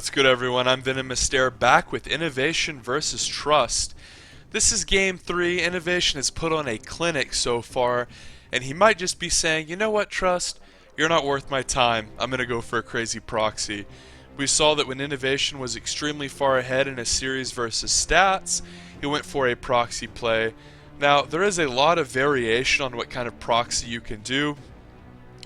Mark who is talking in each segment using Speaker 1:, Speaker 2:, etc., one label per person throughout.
Speaker 1: What's good, everyone? I'm Venomous Stare, back with Innovation versus Trust. This is game 3. Innovation has put on a clinic so far, and he might just be saying, you know what, Trust? You're not worth my time. I'm going to go for a crazy proxy. We saw that when Innovation was extremely far ahead in a series versus stats, he went for a proxy play. Now, there is a lot of variation on what kind of proxy you can do,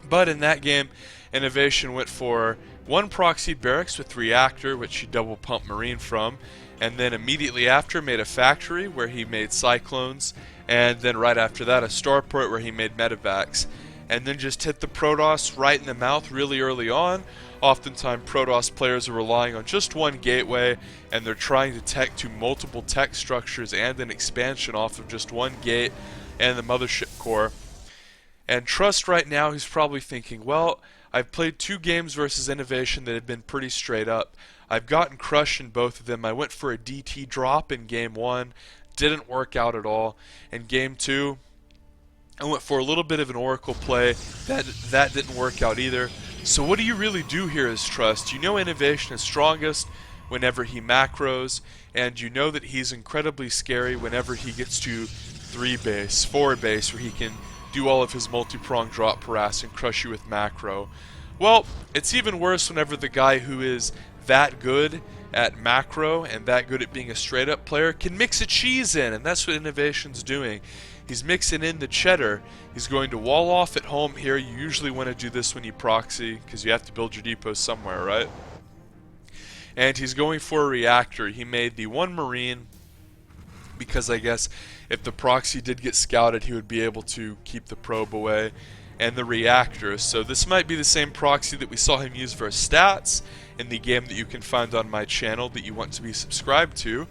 Speaker 1: but in that game, Innovation went for one proxied barracks with reactor, which he double pumped marine from, and then immediately after made a factory where he made cyclones, and then right after that a starport where he made medevacs, and then just hit the Protoss right in the mouth really early on. Oftentimes Protoss players are relying on just one gateway, and they're trying to tech to multiple tech structures and an expansion off of just one gate and the mothership core. And Trust right now, he's probably thinking, well, I've played 2 games versus Innovation that have been pretty straight up. I've gotten crushed in both of them. I went for a DT drop in game 1, didn't work out at all. In game 2, I went for a little bit of an Oracle play, that didn't work out either. So what do you really do here as Trust? You know Innovation is strongest whenever he macros, and you know that he's incredibly scary whenever he gets to 3 base, 4 base, where he can do all of his multi-prong drop harass and crush you with macro. Well, it's even worse whenever the guy who is that good at macro and that good at being a straight up player can mix a cheese in, and that's what Innovation's doing. He's mixing in the cheddar. He's going to wall off at home here. You usually want to do this when you proxy because you have to build your depots somewhere, right? And he's going for a reactor. He made the 1 marine because I guess if the proxy did get scouted, he would be able to keep the probe away, and the reactor. So this might be the same proxy that we saw him use for stats in the game that you can find on my channel that you want to be subscribed to.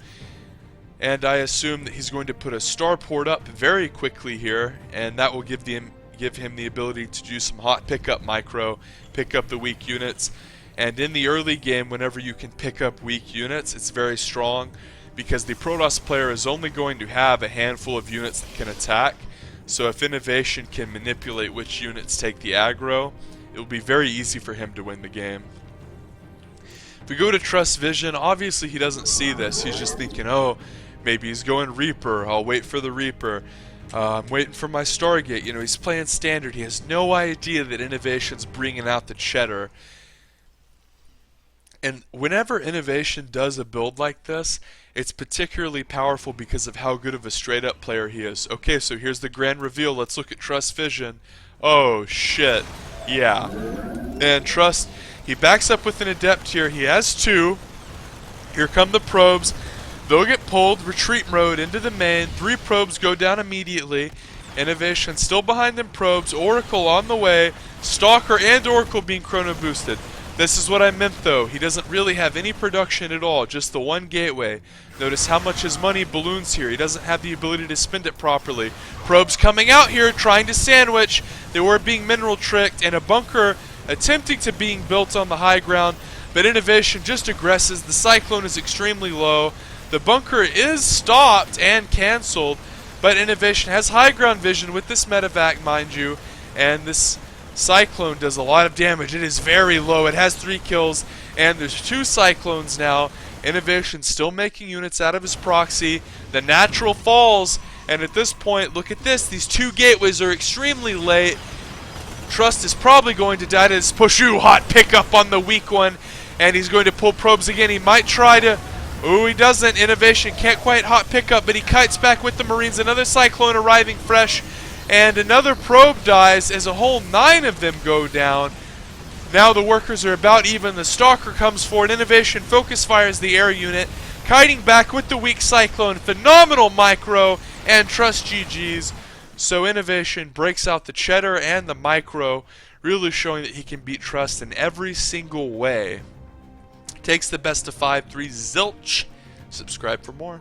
Speaker 1: And I assume that he's going to put a starport up very quickly here, and that will give him the ability to do some hot pickup micro, pick up the weak units. And in the early game, whenever you can pick up weak units, it's very strong, because the Protoss player is only going to have a handful of units that can attack. So if Innovation can manipulate which units take the aggro, it will be very easy for him to win the game. If we go to Trust Vision, obviously he doesn't see this. He's just thinking, oh, maybe he's going Reaper, I'll wait for the Reaper. I'm waiting for my Stargate. You know, he's playing standard. He has no idea that Innovation's bringing out the cheddar. And whenever Innovation does a build like this, it's particularly powerful because of how good of a straight-up player he is. Okay, so here's the grand reveal. Let's look at Trust Vision. Oh, shit. Yeah. And Trust, he backs up with an Adept here. He has 2. Here come the probes. They'll get pulled, retreat mode into the main. 3 probes go down immediately. Innovation still behind them probes. Oracle on the way. Stalker and Oracle being chrono boosted. This is what I meant though, he doesn't really have any production at all, just the 1 gateway. Notice how much his money balloons here, he doesn't have the ability to spend it properly. Probes coming out here, trying to sandwich, they were being mineral tricked, and a bunker attempting to being built on the high ground, but Innovation just aggresses, the cyclone is extremely low, the bunker is stopped and cancelled, but Innovation has high ground vision with this medevac, mind you, and this Cyclone does a lot of damage. It is very low. It has 3 kills, and there's 2 Cyclones now. Innovation still making units out of his proxy. The natural falls, and at this point, look at this. These 2 gateways are extremely late. Trust is probably going to die to this push. Ooh, hot pickup on the weak one, and he's going to pull probes again. He might try to... Ooh, he doesn't. Innovation can't quite hot pickup, but he kites back with the Marines. Another Cyclone arriving fresh. And another probe dies as a whole 9 of them go down. Now the workers are about even. The Stalker comes forward. Innovation focus fires the air unit. Kiting back with the weak Cyclone. Phenomenal micro and Trust GG's. So Innovation breaks out the cheddar and the micro, really showing that he can beat Trust in every single way. Takes the best of 5, 3 zilch. Subscribe for more.